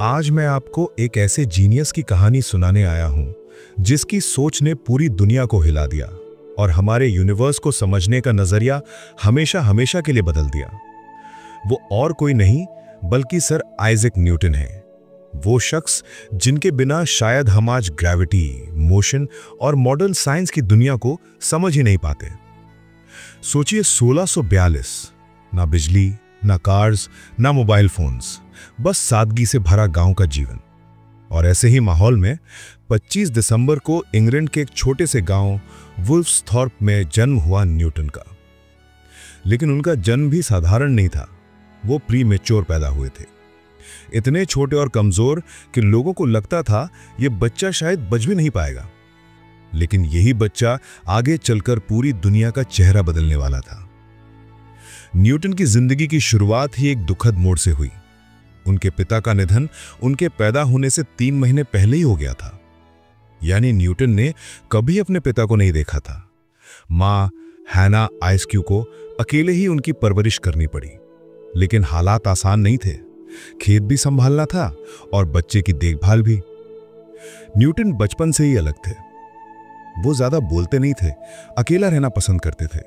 आज मैं आपको एक ऐसे जीनियस की कहानी सुनाने आया हूं जिसकी सोच ने पूरी दुनिया को हिला दिया और हमारे यूनिवर्स को समझने का नजरिया हमेशा हमेशा के लिए बदल दिया। वो और कोई नहीं बल्कि सर आइजैक न्यूटन है। वो शख्स जिनके बिना शायद हम आज ग्रेविटी, मोशन और मॉडर्न साइंस की दुनिया को समझ ही नहीं पाते। सोचिए 1642, ना बिजली, ना कार्स, ना मोबाइल फोन्स, बस सादगी से भरा गांव का जीवन। और ऐसे ही माहौल में 25 दिसंबर को इंग्लैंड के एक छोटे से गांव वुल्फ्सथॉर्प में जन्म हुआ न्यूटन का। लेकिन उनका जन्म भी साधारण नहीं था। वो प्री मैच्योर पैदा हुए थे, इतने छोटे और कमजोर कि लोगों को लगता था ये बच्चा शायद बच भी नहीं पाएगा। लेकिन यही बच्चा आगे चलकर पूरी दुनिया का चेहरा बदलने वाला था। न्यूटन की जिंदगी की शुरुआत ही एक दुखद मोड़ से हुई। उनके पिता का निधन उनके पैदा होने से 3 महीने पहले ही हो गया था। यानी न्यूटन ने कभी अपने पिता को नहीं देखा था। मां हैना आइस्क्यू को अकेले ही उनकी परवरिश करनी पड़ी। लेकिन हालात आसान नहीं थे। खेत भी संभालना था और बच्चे की देखभाल भी। न्यूटन बचपन से ही अलग थे। वो ज्यादा बोलते नहीं थे, अकेला रहना पसंद करते थे।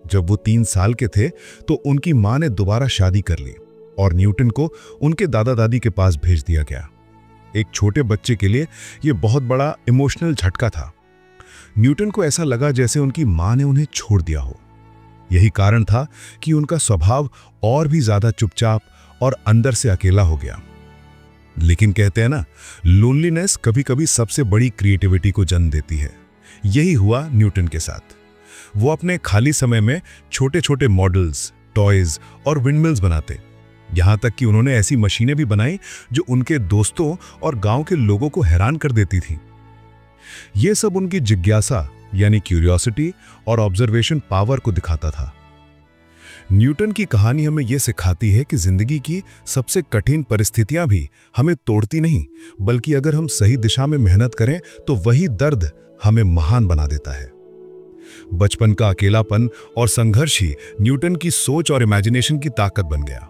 जब वो 3 साल के थे तो उनकी मां ने दोबारा शादी कर ली और न्यूटन को उनके दादा दादी के पास भेज दिया गया। एक छोटे बच्चे के लिए यह बहुत बड़ा इमोशनल झटका था। न्यूटन को ऐसा लगा जैसे उनकी मां ने उन्हें छोड़ दिया हो। यही कारण था कि उनका स्वभाव और भी ज्यादा चुपचाप और अंदर से अकेला हो गया। लेकिन कहते हैं ना, लोनलीनेस कभी कभी सबसे बड़ी क्रिएटिविटी को जन्म देती है। यही हुआ न्यूटन के साथ। वो अपने खाली समय में छोटे छोटे मॉडल्स, टॉयज और विंडमिल्स बनाते। यहां तक कि उन्होंने ऐसी मशीनें भी बनाई जो उनके दोस्तों और गांव के लोगों को हैरान कर देती थी। यह सब उनकी जिज्ञासा यानी क्यूरियोसिटी और ऑब्जर्वेशन पावर को दिखाता था। न्यूटन की कहानी हमें यह सिखाती है कि जिंदगी की सबसे कठिन परिस्थितियां भी हमें तोड़ती नहीं, बल्कि अगर हम सही दिशा में मेहनत करें तो वही दर्द हमें महान बना देता है। बचपन का अकेलापन और संघर्ष ही न्यूटन की सोच और इमेजिनेशन की ताकत बन गया।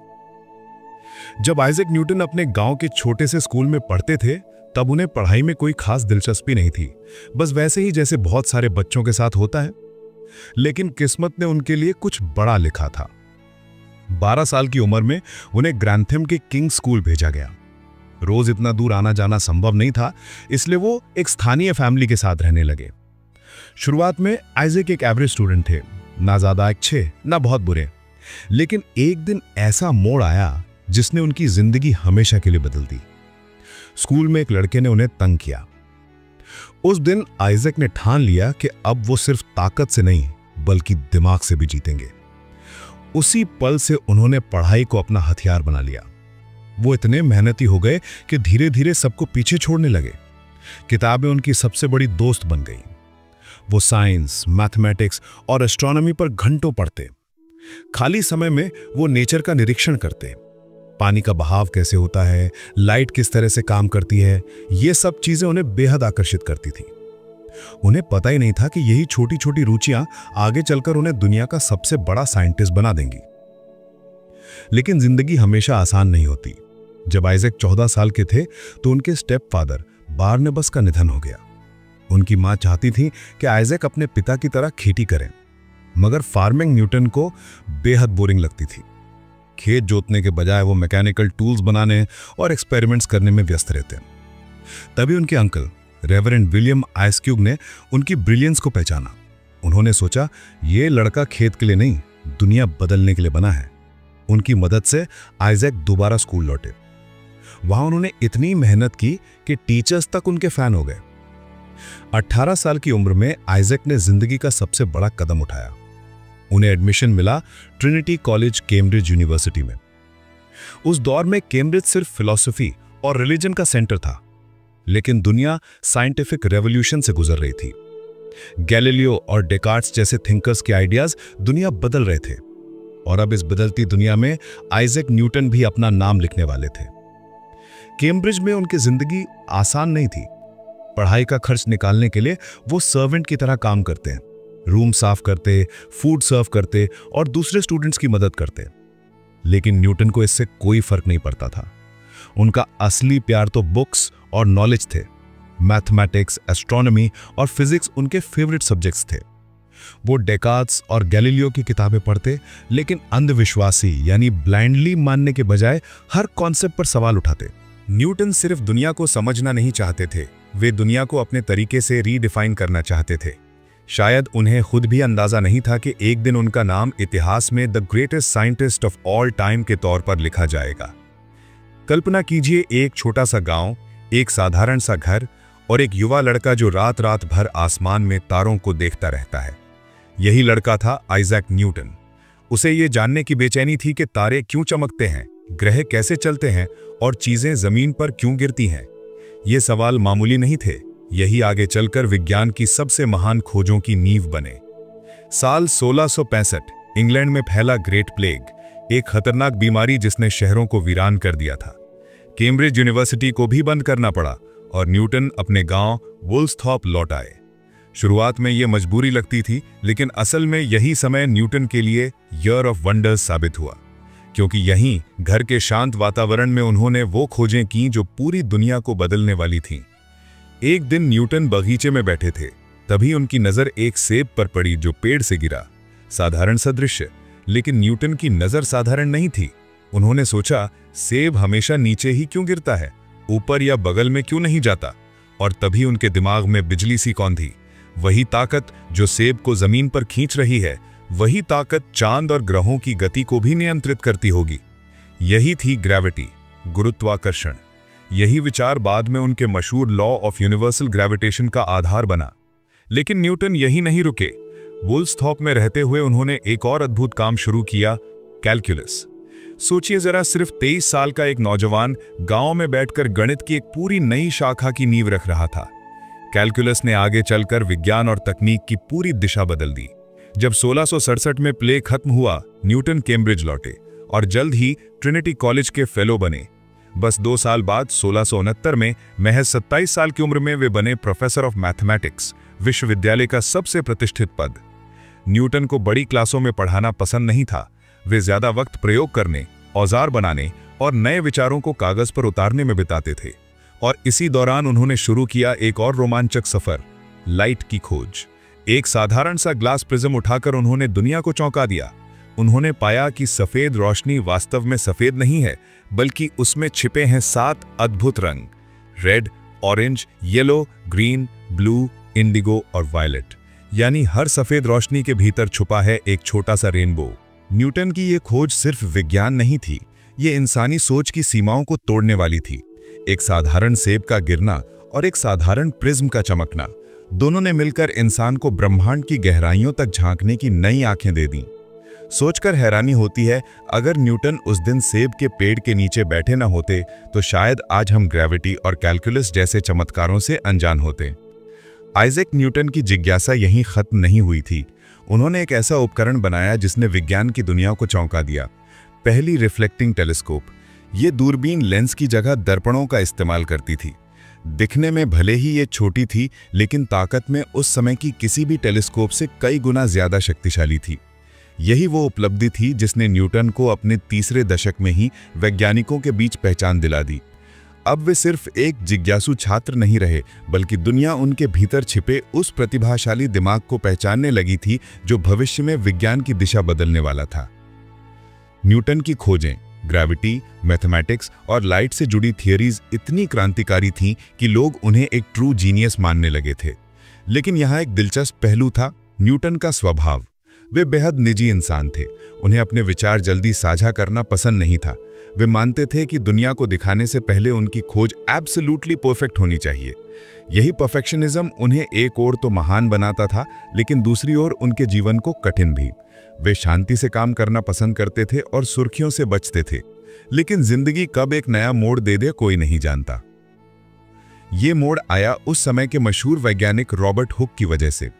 जब आइजैक न्यूटन अपने गांव के छोटे से स्कूल में पढ़ते थे, तब उन्हें पढ़ाई में कोई खास दिलचस्पी नहीं थी, बस वैसे ही जैसे बहुत सारे बच्चों के साथ होता है। लेकिन किस्मत ने उनके लिए कुछ बड़ा लिखा था। 12 साल की उम्र में उन्हें ग्रैंथम के किंग स्कूल भेजा गया। रोज इतना दूर आना जाना संभव नहीं था, इसलिए वो एक स्थानीय फैमिली के साथ रहने लगे। शुरुआत में आइजैक एक एवरेज स्टूडेंट थे, ना ज्यादा अच्छे ना बहुत बुरे। लेकिन एक दिन ऐसा मोड़ आया जिसने उनकी जिंदगी हमेशा के लिए बदल दी। स्कूल में एक लड़के ने उन्हें तंग किया। उस दिन आइजैक ने ठान लिया कि अब वो सिर्फ ताकत से नहीं बल्कि दिमाग से भी जीतेंगे। उसी पल से उन्होंने पढ़ाई को अपना हथियार बना लिया। वो इतने मेहनती हो गए कि धीरे धीरे सबको पीछे छोड़ने लगे। किताबें उनकी सबसे बड़ी दोस्त बन गई। वो साइंस, मैथमेटिक्स और एस्ट्रोनॉमी पर घंटों पढ़ते। खाली समय में वो नेचर का निरीक्षण करते। पानी का बहाव कैसे होता है, लाइट किस तरह से काम करती है, ये सब चीजें उन्हें बेहद आकर्षित करती थी। उन्हें पता ही नहीं था कि यही छोटी छोटी रुचियां आगे चलकर उन्हें दुनिया का सबसे बड़ा साइंटिस्ट बना देंगी। लेकिन जिंदगी हमेशा आसान नहीं होती। जब आइजैक 14 साल के थे तो उनके स्टेप फादर बारनबास का निधन हो गया। उनकी मां चाहती थी कि आइजैक अपने पिता की तरह खेती करें, मगर फार्मिंग न्यूटन को बेहद बोरिंग लगती थी। खेत जोतने के बजाय वो मैकेनिकल टूल्स बनाने और एक्सपेरिमेंट्स करने में व्यस्त रहते। तभी उनके अंकल रेवरेंड विलियम आइस्क्यूब ने उनकी ब्रिलियंस को पहचाना। उन्होंने सोचा ये लड़का खेत के लिए नहीं, दुनिया बदलने के लिए बना है। उनकी मदद से आइजैक दोबारा स्कूल लौटे। वहां उन्होंने इतनी मेहनत की कि टीचर्स तक उनके फैन हो गए। 18 साल की उम्र में आइजैक ने जिंदगी का सबसे बड़ा कदम उठाया। उन्हें एडमिशन मिला ट्रिनिटी कॉलेज, कैम्ब्रिज यूनिवर्सिटी में। उस दौर में कैम्ब्रिज सिर्फ फिलॉसफी और रिलीजन का सेंटर था, लेकिन दुनिया साइंटिफिक रेवोल्यूशन से गुजर रही थी। गैलीलियो और डेकार्ट्स जैसे थिंकर्स के आइडियाज दुनिया बदल रहे थे, और अब इस बदलती दुनिया में आइजैक न्यूटन भी अपना नाम लिखने वाले थे। कैम्ब्रिज में उनकी जिंदगी आसान नहीं थी। पढ़ाई का खर्च निकालने के लिए वो सर्वेंट की तरह काम करते हैं, रूम साफ करते, फूड सर्व करते और दूसरे स्टूडेंट्स की मदद करते। लेकिन न्यूटन को इससे कोई फर्क नहीं पड़ता था। उनका असली प्यार तो बुक्स और नॉलेज थे। मैथमेटिक्स, एस्ट्रोनॉमी और फिजिक्स उनके फेवरेट सब्जेक्ट्स थे। वो डेकार्ट्स और गैलीलियो की किताबें पढ़ते, लेकिन अंधविश्वासी यानी ब्लाइंडली मानने के बजाय हर कॉन्सेप्ट पर सवाल उठाते। न्यूटन सिर्फ दुनिया को समझना नहीं चाहते थे, वे दुनिया को अपने तरीके से रीडिफाइन करना चाहते थे। शायद उन्हें खुद भी अंदाजा नहीं था कि एक दिन उनका नाम इतिहास में the greatest scientist of all time के तौर पर लिखा जाएगा। कल्पना कीजिए, एक छोटा सा गांव, एक साधारण सा घर और एक युवा लड़का जो रात रात भर आसमान में तारों को देखता रहता है। यही लड़का था आइजैक न्यूटन। उसे ये जानने की बेचैनी थी कि तारे क्यों चमकते हैं, ग्रह कैसे चलते हैं और चीजें जमीन पर क्यों गिरती हैं। ये सवाल मामूली नहीं थे, यही आगे चलकर विज्ञान की सबसे महान खोजों की नींव बने। साल 1665 इंग्लैंड में फैला ग्रेट प्लेग, एक खतरनाक बीमारी जिसने शहरों को वीरान कर दिया था। कैम्ब्रिज यूनिवर्सिटी को भी बंद करना पड़ा और न्यूटन अपने गांव वुल्सथॉर्प लौट आए। शुरुआत में यह मजबूरी लगती थी, लेकिन असल में यही समय न्यूटन के लिए ईयर ऑफ वंडर्स साबित हुआ, क्योंकि यहीं घर के शांत वातावरण में उन्होंने वो खोजें की जो पूरी दुनिया को बदलने वाली थीं। एक दिन न्यूटन बगीचे में बैठे थे, तभी उनकी नजर एक सेब पर पड़ी जो पेड़ से गिरा। साधारण सा दृश्य, लेकिन न्यूटन की नजर साधारण नहीं थी। उन्होंने सोचा, सेब हमेशा नीचे ही क्यों गिरता है, ऊपर या बगल में क्यों नहीं जाता? और तभी उनके दिमाग में बिजली सी कौंधी। वही ताकत जो सेब को जमीन पर खींच रही है, वही ताकत चांद और ग्रहों की गति को भी नियंत्रित करती होगी। यही थी ग्रेविटी, गुरुत्वाकर्षण। यही विचार बाद में उनके मशहूर लॉ ऑफ यूनिवर्सल ग्रेविटेशन का आधार बना। लेकिन न्यूटन यही नहीं रुके। वुल्सथॉर्प में रहते हुए उन्होंने एक और अद्भुत काम शुरू किया, कैलकुलस। सोचिए जरा, सिर्फ 23 साल का एक नौजवान गांव में बैठकर गणित की एक पूरी नई शाखा की नींव रख रहा था। कैलकुलस ने आगे चलकर विज्ञान और तकनीक की पूरी दिशा बदल दी। जब 1667 में प्लेग खत्म हुआ, न्यूटन कैम्ब्रिज लौटे और जल्द ही ट्रिनिटी कॉलेज के फेलो बने। बस 2 साल बाद 1669 में महज 27 साल की उम्र में वे बने प्रोफेसर ऑफ मैथमेटिक्स, विश्वविद्यालय का सबसे प्रतिष्ठित पद। न्यूटन को बड़ी क्लासों में पढ़ाना पसंद नहीं था। वे ज्यादा वक्त प्रयोग करने, औजार बनाने और नए विचारों को कागज पर उतारने में बिताते थे। और इसी दौरान उन्होंने शुरू किया एक और रोमांचक सफर, लाइट की खोज। एक साधारण सा ग्लास प्रिज्म उठाकर उन्होंने दुनिया को चौंका दिया। उन्होंने पाया कि सफेद रोशनी वास्तव में सफेद नहीं है, बल्कि उसमें छिपे हैं 7 अद्भुत रंग, red, orange, yellow, green, blue, Indigo और वायलेट। यानी हर सफेद रोशनी के भीतर छुपा है एक छोटा सा रेनबो। न्यूटन की यह खोज सिर्फ विज्ञान नहीं थी, ये इंसानी सोच की सीमाओं को तोड़ने वाली थी। एक साधारण सेब का गिरना और एक साधारण प्रिज्म का चमकना, दोनों ने मिलकर इंसान को ब्रह्मांड की गहराइयों तक झांकने की नई आंखें दे दी। सोचकर हैरानी होती है, अगर न्यूटन उस दिन सेब के पेड़ के नीचे बैठे न होते तो शायद आज हम ग्रेविटी और कैलकुलस जैसे चमत्कारों से अनजान होते। आइजैक न्यूटन की जिज्ञासा यहीं खत्म नहीं हुई थी। उन्होंने एक ऐसा उपकरण बनाया जिसने विज्ञान की दुनिया को चौंका दिया, पहली रिफ्लेक्टिंग टेलीस्कोप। ये दूरबीन लेंस की जगह दर्पणों का इस्तेमाल करती थी। दिखने में भले ही ये छोटी थी, लेकिन ताकत में उस समय की किसी भी टेलीस्कोप से कई गुना ज्यादा शक्तिशाली थी। यही वो उपलब्धि थी जिसने न्यूटन को अपने तीसरे दशक में ही वैज्ञानिकों के बीच पहचान दिला दी। अब वे सिर्फ एक जिज्ञासु छात्र नहीं रहे, बल्कि दुनिया उनके भीतर छिपे उस प्रतिभाशाली दिमाग को पहचानने लगी थी जो भविष्य में विज्ञान की दिशा बदलने वाला था। न्यूटन की खोजें, ग्रेविटी, मैथमेटिक्स और लाइट से जुड़ी थियरीज इतनी क्रांतिकारी थीं कि लोग उन्हें एक ट्रू जीनियस मानने लगे थे। लेकिन यहाँ एक दिलचस्प पहलू था, न्यूटन का स्वभाव। वे बेहद निजी इंसान थे। उन्हें अपने विचार जल्दी साझा करना पसंद नहीं था। वे मानते थे कि दुनिया को दिखाने से पहले उनकी खोज एब्सोल्युटली परफेक्ट होनी चाहिए। यही परफेक्शनिज्म उन्हें एक ओर तो महान बनाता था, लेकिन दूसरी ओर उनके जीवन को कठिन भी। वे शांति से काम करना पसंद करते थे और सुर्खियों से बचते थे। लेकिन जिंदगी कब एक नया मोड़ दे दे कोई नहीं जानता। ये मोड़ आया उस समय के मशहूर वैज्ञानिक रॉबर्ट हुक की वजह से।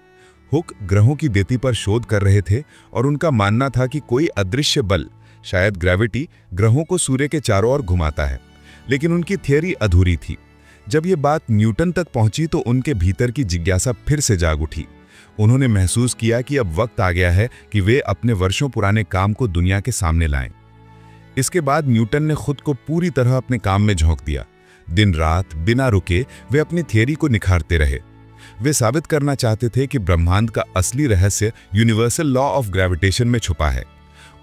हुक ग्रहों की गति पर शोध कर रहे थे और उनका मानना था कि कोई अदृश्य बल, शायद ग्रेविटी, ग्रहों को सूर्य के चारों ओर घुमाता है। लेकिन उनकी थियरी अधूरी थी। जब ये बात न्यूटन तक पहुंची तो उनके भीतर की जिज्ञासा फिर से जाग उठी। उन्होंने महसूस किया कि अब वक्त आ गया है कि वे अपने वर्षों पुराने काम को दुनिया के सामने लाएं। इसके बाद न्यूटन ने खुद को पूरी तरह अपने काम में झोंक दिया। दिन रात बिना रुके वे अपनी थियरी को निखारते रहे। वे साबित करना चाहते थे कि ब्रह्मांड का असली रहस्य यूनिवर्सल लॉ ऑफ ग्रेविटेशन में छुपा है।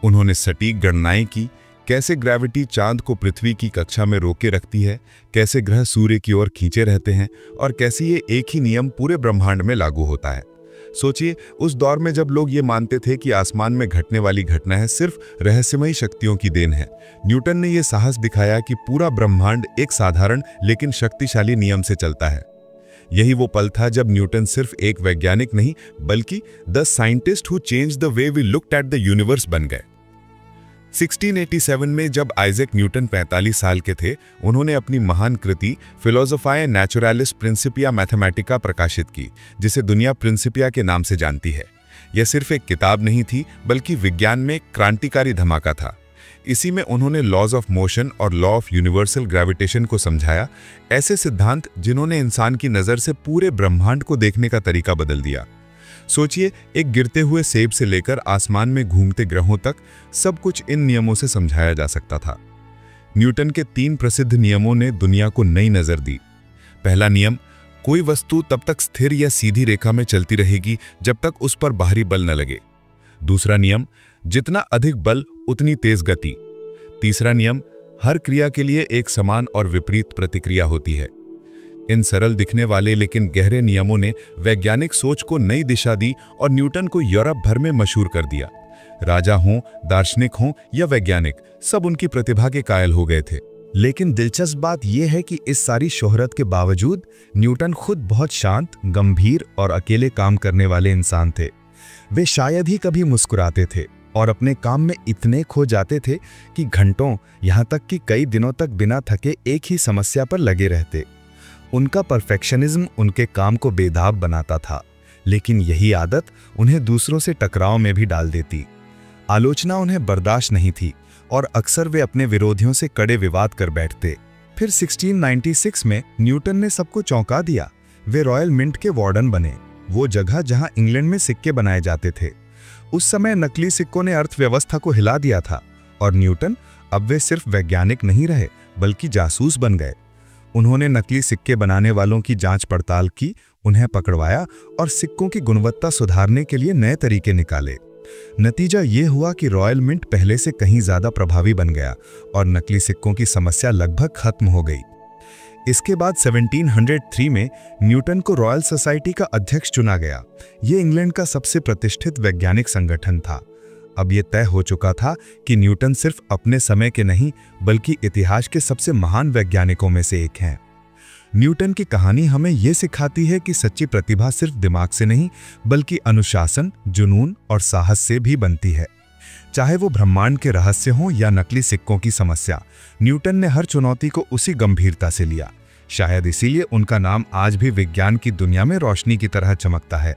उन्होंने सटीक गणनाएं की, कैसे ग्रेविटी चांद को पृथ्वी की कक्षा में रोके रखती है, कैसे ग्रह सूर्य की ओर खींचे रहते हैं और कैसे ये एक ही नियम पूरे ब्रह्मांड में लागू होता है। सोचिए, उस दौर में जब लोग ये मानते थे कि आसमान में घटने वाली घटनाएं सिर्फ रहस्यमयी शक्तियों की देन है, न्यूटन ने यह साहस दिखाया कि पूरा ब्रह्मांड एक साधारण लेकिन शक्तिशाली नियम से चलता है। यही वो पल था जब न्यूटन सिर्फ एक वैज्ञानिक नहीं बल्कि the scientist who changed the way we looked at the universe बन गए। 1687 में जब आइजैक न्यूटन 45 साल के थे, उन्होंने अपनी महान कृति फिलोसोफाए नेचुरलिस प्रिंसिपिया मैथमेटिका प्रकाशित की, जिसे दुनिया प्रिंसिपिया के नाम से जानती है। यह सिर्फ एक किताब नहीं थी बल्कि विज्ञान में एक क्रांतिकारी धमाका था। इसी में उन्होंने लॉज ऑफ मोशन और लॉ ऑफ यूनिवर्सल ग्रेविटेशन को समझाया, ऐसे सिद्धांत जिन्होंने इंसान की नज़र से पूरे ब्रह्मांड को देखने का तरीका बदल दिया। सोचिए, एक गिरते हुए सेब से लेकर आसमान में घूमते ग्रहों तक सब कुछ इन नियमों से समझाया जा सकता था। न्यूटन के 3 प्रसिद्ध नियमों ने दुनिया को नई नजर दी। पहला नियम, कोई वस्तु तब तक स्थिर या सीधी रेखा में चलती रहेगी जब तक उस पर बाहरी बल न लगे। दूसरा नियम, जितना अधिक बल उतनी तेज गति। तीसरा नियम, हर क्रिया के लिए एक समान और विपरीत प्रतिक्रिया होती है। इन सरल दिखने वाले लेकिन गहरे नियमों ने वैज्ञानिक सोच को नई दिशा दी और न्यूटन को यूरोप भर में मशहूर कर दिया। राजा हों, दार्शनिक हों या वैज्ञानिक, सब उनकी प्रतिभा के कायल हो गए थे। लेकिन दिलचस्प बात यह है कि इस सारी शोहरत के बावजूद न्यूटन खुद बहुत शांत, गंभीर और अकेले काम करने वाले इंसान थे। वे शायद ही कभी मुस्कुराते थे और अपने काम में इतने खो जाते थे कि घंटों, यहाँ तक कि कई दिनों तक बिना थके एक ही समस्या पर लगे रहते। उनका परफेक्शनिज्म उनके काम को बेदाग बनाता था, लेकिन यही आदत उन्हें दूसरों से टकराव में भी डाल देती। आलोचना उन्हें बर्दाश्त नहीं थी और अक्सर वे अपने विरोधियों से कड़े विवाद कर बैठते। फिर 1696 में न्यूटन ने सबको चौंका दिया। वे रॉयल मिंट के वार्डन बने, वो जगह जहां इंग्लैंड में सिक्के बनाए जाते थे। उस समय नकली सिक्कों ने अर्थव्यवस्था को हिला दिया था और न्यूटन, अब वे सिर्फ वैज्ञानिक नहीं रहे बल्कि जासूस बन गए। उन्होंने नकली सिक्के बनाने वालों की जांच पड़ताल की, उन्हें पकड़वाया और सिक्कों की गुणवत्ता सुधारने के लिए नए तरीके निकाले। नतीजा ये हुआ कि रॉयल मिंट पहले से कहीं ज्यादा प्रभावी बन गया और नकली सिक्कों की समस्या लगभग खत्म हो गई। इसके बाद 1703 में न्यूटन को रॉयल सोसाइटी का अध्यक्ष चुना गया। ये इंग्लैंड का सबसे प्रतिष्ठित वैज्ञानिक संगठन था। अब यह तय हो चुका था कि न्यूटन सिर्फ अपने समय के नहीं बल्कि इतिहास के सबसे महान वैज्ञानिकों में से एक हैं। न्यूटन की कहानी हमें यह सिखाती है कि सच्ची प्रतिभा सिर्फ दिमाग से नहीं बल्कि अनुशासन, जुनून और साहस से भी बनती है। चाहे वो ब्रह्मांड के रहस्य हों या नकली सिक्कों की समस्या, न्यूटन ने हर चुनौती को उसी गंभीरता से लिया। शायद इसीलिए उनका नाम आज भी विज्ञान की दुनिया में रोशनी की तरह चमकता है।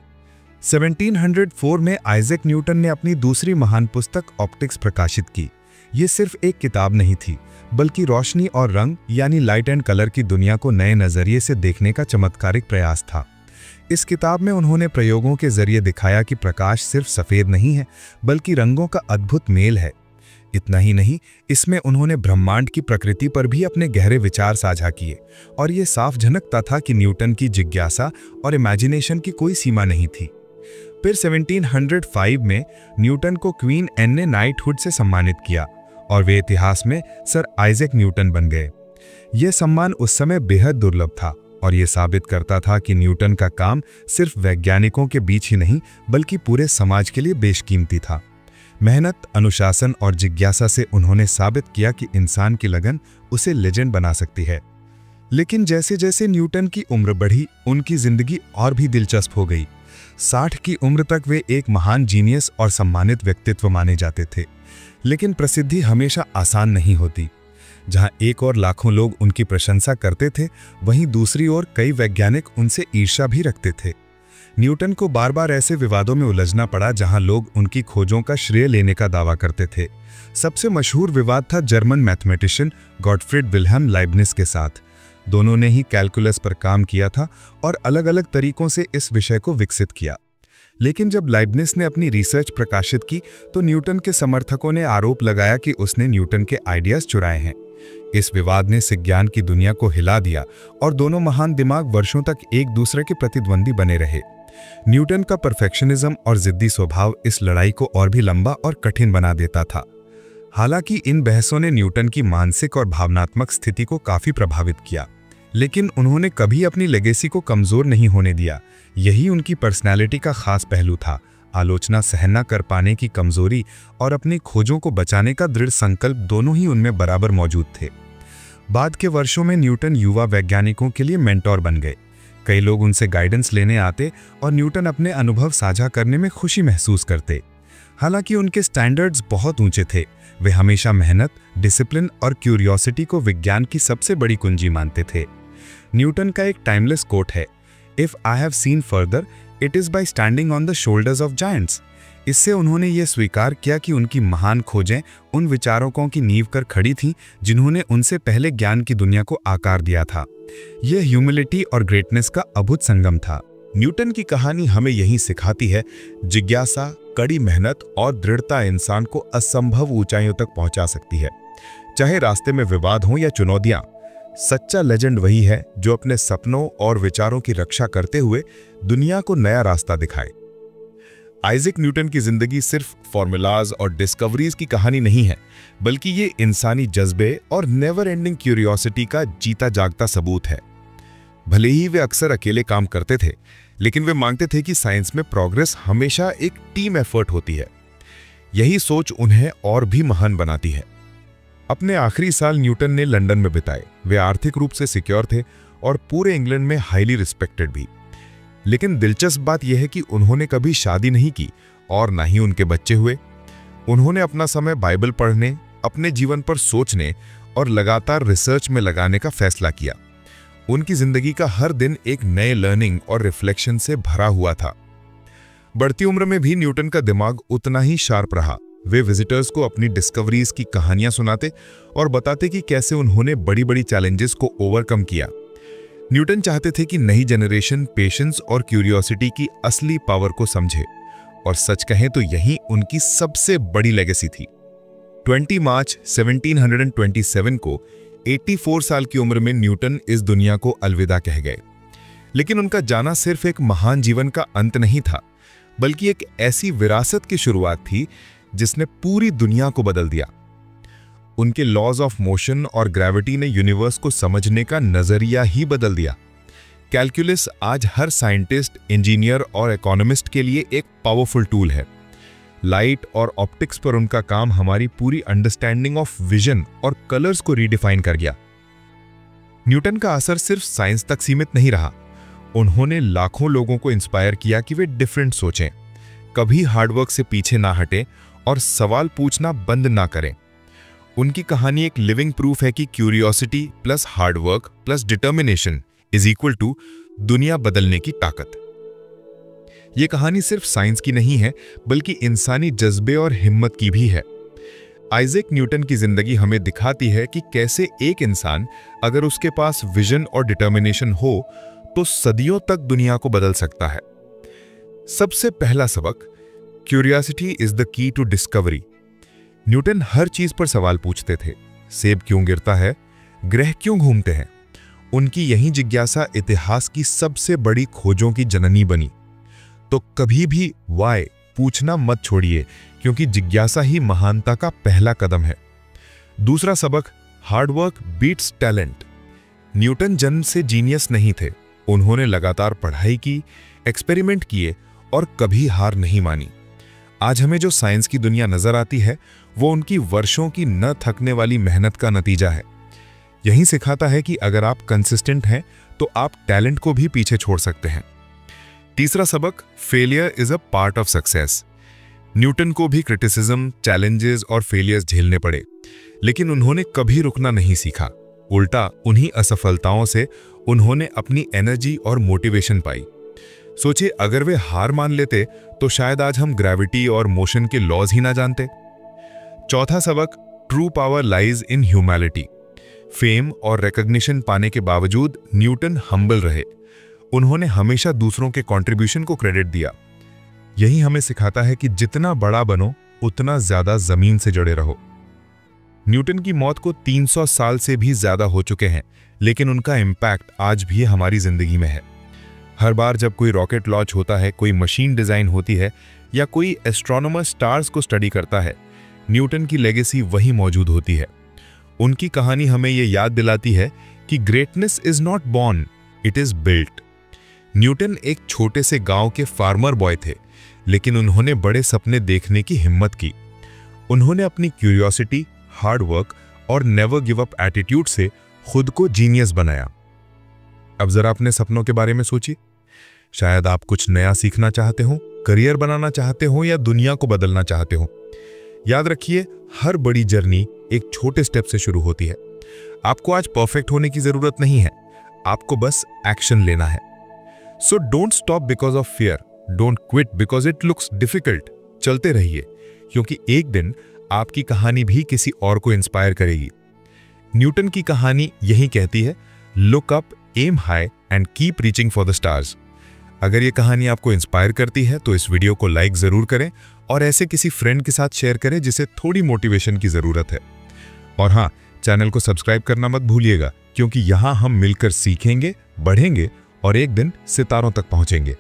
1704 में आइजैक न्यूटन ने अपनी दूसरी महान पुस्तक ऑप्टिक्स प्रकाशित की। ये सिर्फ एक किताब नहीं थी बल्कि रोशनी और रंग यानी लाइट एंड कलर की दुनिया को नए नजरिए से देखने का चमत्कारिक प्रयास था। इस किताब में उन्होंने प्रयोगों के जरिए दिखाया कि प्रकाश सिर्फ सफेद नहीं है बल्कि रंगों का अद्भुत मेल है। इतना ही नहीं, इसमें उन्होंने ब्रह्मांड की प्रकृति पर भी अपने गहरे विचार साझा किए और ये साफ झलकता था कि न्यूटन की जिज्ञासा और इमेजिनेशन की कोई सीमा नहीं थी। फिर 1705 में न्यूटन को क्वीन एन ने नाइटहुड से सम्मानित किया और वे इतिहास में सर आइजैक न्यूटन बन गए। यह सम्मान उस समय बेहद दुर्लभ था और यह साबित करता था कि न्यूटन का काम सिर्फ वैज्ञानिकों के बीच ही नहीं बल्कि पूरे समाज के लिए बेशकीमती था। मेहनत, अनुशासन और जिज्ञासा से उन्होंने साबित किया कि इंसान की लगन उसे लेजेंड बना सकती है। लेकिन जैसे जैसे न्यूटन की उम्र बढ़ी, उनकी जिंदगी और भी दिलचस्प हो गई। 60 की उम्र तक वे एक महान जीनियस और सम्मानित व्यक्तित्व माने जाते थे। लेकिन प्रसिद्धि हमेशा आसान नहीं होती। जहां एक और लाखों लोग उनकी प्रशंसा करते थे, वहीं दूसरी ओर कई वैज्ञानिक उनसे ईर्ष्या भी रखते थे। न्यूटन को बार बार ऐसे विवादों में उलझना पड़ा जहां लोग उनकी खोजों का श्रेय लेने का दावा करते थे। सबसे मशहूर विवाद था German mathematician Gottfried Wilhelm Leibniz के साथ। दोनों ने ही कैलकुलस पर काम किया था और अलग अलग तरीकों से इस विषय को विकसित किया। लेकिन जब लाइब्निस ने अपनी रिसर्च प्रकाशित की तो न्यूटन के समर्थकों ने आरोप लगाया कि उसने न्यूटन के आइडियाज चुराए हैं। इस विवाद ने विज्ञान की दुनिया को हिला दिया और दोनों महान दिमाग वर्षों तक एक दूसरे के प्रतिद्वंदी बने रहे। न्यूटन का परफेक्शनिज्म और जिद्दी स्वभाव इस लड़ाई को और भी लंबा और कठिन बना देता था। हालांकि इन बहसों ने न्यूटन की मानसिक और भावनात्मक स्थिति को काफी प्रभावित किया, लेकिन उन्होंने कभी अपनी लेगेसी को कमजोर नहीं होने दिया। यही उनकी पर्सनैलिटी का खास पहलू था, आलोचना सहन न कर पाने की कमजोरी और अपनी खोजों को बचाने का दृढ़ संकल्प दोनों ही उनमें बराबर मौजूद थे। बाद के वर्षों में न्यूटन युवा वैज्ञानिकों के लिए मेंटोर बन गए। कई लोग उनसे गाइडेंस लेने आते और न्यूटन अपने अनुभव साझा करने में खुशी महसूस करते। हालांकि उनके स्टैंडर्ड्स बहुत ऊंचे थे, वे हमेशा मेहनत, डिसिप्लिन और क्यूरियोसिटी को विज्ञान की सबसे बड़ी कुंजी मानते थे। न्यूटन का एक टाइमलेस कोट है, if I have seen further it is by standing on the shoulders of giants. इससे उन्होंने ये स्वीकार किया कि उनकी महान खोजें उन विचारकों की नींव कर खड़ी थीं जिन्होंने उनसे पहले ज्ञान की दुनिया को आकार दिया था। यह ह्यूमिलिटी और ग्रेटनेस का अद्भुत संगम था। न्यूटन की कहानी हमें यही सिखाती है, जिज्ञासा, कड़ी मेहनत और दृढ़ता इंसान को असंभव ऊंचाइयों तक पहुंचा सकती है। चाहे रास्ते में विवाद हो या चुनौतियां, सच्चा लेजेंड वही है जो अपने सपनों और विचारों की रक्षा करते हुए दुनिया को नया रास्ता दिखाए। आइजैक न्यूटन की जिंदगी सिर्फ फॉर्मूलाज और डिस्कवरीज की कहानी नहीं है, बल्कि ये इंसानी जज्बे और नेवर एंडिंग क्यूरियोसिटी का जीता जागता सबूत है। भले ही वे अक्सर अकेले काम करते थे, लेकिन वे मानते थे कि साइंस में प्रोग्रेस हमेशा एक टीम एफर्ट होती है। यही सोच उन्हें और भी महान बनाती है। अपने आखिरी साल न्यूटन ने लंदन में बिताए। वे आर्थिक रूप से सिक्योर थे और पूरे इंग्लैंड में हाईली रिस्पेक्टेड भी। लेकिन दिलचस्प बात यह है कि उन्होंने कभी शादी नहीं की और ना ही उनके बच्चे हुए। उन्होंने अपना समय बाइबल पढ़ने, अपने जीवन पर सोचने और लगातार रिसर्च में लगाने का फैसला किया। उनकी जिंदगी का हर दिन एक नए लर्निंग और रिफ्लेक्शन से भरा हुआ था। बढ़ती उम्र में भी न्यूटन का दिमाग उतना ही शार्प रहा। वे विजिटर्स को अपनी डिस्कवरीज की कहानियां सुनाते और बताते कि कैसे उन्होंने बड़ी बड़ी चैलेंजेस को ओवरकम किया। न्यूटन चाहते थे कि नई जनरेशन पेशेंस और क्यूरियोसिटी की असली पावर को समझे, और सच कहें तो यही उनकी सबसे बड़ी लेगेसी थी। 20 मार्च 1727 को 84 साल की उम्र में न्यूटन इस दुनिया को अलविदा कह गए। लेकिन उनका जाना सिर्फ एक महान जीवन का अंत नहीं था, बल्कि एक ऐसी विरासत की शुरुआत थी जिसने पूरी दुनिया को बदल दिया। उनके लॉज ऑफ मोशन और ग्रेविटी ने यूनिवर्स को समझने का नजरिया ही बदल दिया। कैलकुलस आज हर साइंटिस्ट, इंजीनियर और इकोनॉमिस्ट के लिए एक पावरफुल टूल है। लाइट और ऑप्टिक्स पर उनका काम हमारी पूरी अंडरस्टैंडिंग ऑफ विजन और कलर्स को रीडिफाइन कर गया। न्यूटन का असर सिर्फ साइंस तक सीमित नहीं रहा। उन्होंने लाखों लोगों को इंस्पायर किया कि वे डिफरेंट सोचें, कभी हार्डवर्क से पीछे ना हटें और सवाल पूछना बंद ना करें। उनकी कहानी एक लिविंग प्रूफ है कि curiosity plus hard work plus determination is equal to दुनिया बदलने की ताकत। यह कहानी सिर्फ साइंस की नहीं है, बल्कि इंसानी जज्बे और हिम्मत की भी है। आइजैक न्यूटन की जिंदगी हमें दिखाती है कि कैसे एक इंसान, अगर उसके पास विजन और डिटर्मिनेशन हो, तो सदियों तक दुनिया को बदल सकता है। सबसे पहला सबक, curiosity is the key to discovery. Newton हर चीज पर सवाल पूछते थे। सेब क्यों गिरता है, ग्रह क्यों घूमते हैं। उनकी यही जिज्ञासा इतिहास की सबसे बड़ी खोजों की जननी बनी। तो कभी भी वाई पूछना मत छोड़िए, क्योंकि जिज्ञासा ही महानता का पहला कदम है। दूसरा सबक, हार्डवर्क बीट्स टैलेंट। न्यूटन जन्म से जीनियस नहीं थे। उन्होंने लगातार पढ़ाई की, एक्सपेरिमेंट किए और कभी हार नहीं मानी। आज हमें जो साइंस की दुनिया नजर आती है, वो उनकी वर्षों की न थकने वाली मेहनत का नतीजा है। यही सिखाता है कि अगर आप कंसिस्टेंट हैं तो आप टैलेंट को भी पीछे छोड़ सकते हैं। तीसरा सबक, failure is a part of success. Newton को भी क्रिटिसिज्म, चैलेंजेस और फेलियर्स झेलने पड़े, लेकिन उन्होंने कभी रुकना नहीं सीखा। उल्टा उन्हीं असफलताओं से उन्होंने अपनी एनर्जी और मोटिवेशन पाई। सोचिए, अगर वे हार मान लेते तो शायद आज हम ग्रेविटी और मोशन के लॉज ही ना जानते। चौथा सबक, true power lies in humility. Fame और रिकॉग्निशन पाने के बावजूद न्यूटन हम्बल रहे। उन्होंने हमेशा दूसरों के कंट्रीब्यूशन को क्रेडिट दिया। यही हमें सिखाता है कि जितना बड़ा बनो उतना ज्यादा जमीन से जुड़े रहो। न्यूटन की मौत को 300 साल से भी ज्यादा हो चुके हैं, लेकिन उनका इम्पैक्ट आज भी हमारी जिंदगी में है। हर बार जब कोई रॉकेट लॉन्च होता है, कोई मशीन डिजाइन होती है या कोई एस्ट्रोनॉमर स्टार्स को स्टडी करता है, न्यूटन की लेगेसी वही मौजूद होती है। उनकी कहानी हमें यह याद दिलाती है कि greatness is not born, it is built. Newton एक छोटे से गांव के फार्मर बॉय थे, लेकिन उन्होंने बड़े सपने देखने की हिम्मत की। उन्होंने अपनी क्यूरियोसिटी, हार्ड वर्क और नेवर गिव अप एटीट्यूड से खुद को जीनियस बनाया। अब जरा अपने सपनों के बारे में सोचिए। शायद आप कुछ नया सीखना चाहते हो, करियर बनाना चाहते हो या दुनिया को बदलना चाहते हो। याद रखिए, हर बड़ी जर्नी एक छोटे स्टेप से शुरू होती है। आपको आज परफेक्ट होने की जरूरत नहीं है, आपको बस एक्शन लेना है। So don't stop because of fear, don't quit because it looks difficult. चलते रहिए, क्योंकि एक दिन आपकी कहानी भी किसी और को इंस्पायर करेगी। न्यूटन की कहानी यही कहती है, look up, aim high and keep reaching for the stars. अगर ये कहानी आपको इंस्पायर करती है तो इस वीडियो को लाइक जरूर करें और ऐसे किसी फ्रेंड के साथ शेयर करें जिसे थोड़ी मोटिवेशन की जरूरत है। और हाँ, चैनल को सब्सक्राइब करना मत भूलिएगा, क्योंकि यहां हम मिलकर सीखेंगे, बढ़ेंगे और एक दिन सितारों तक पहुंचेंगे।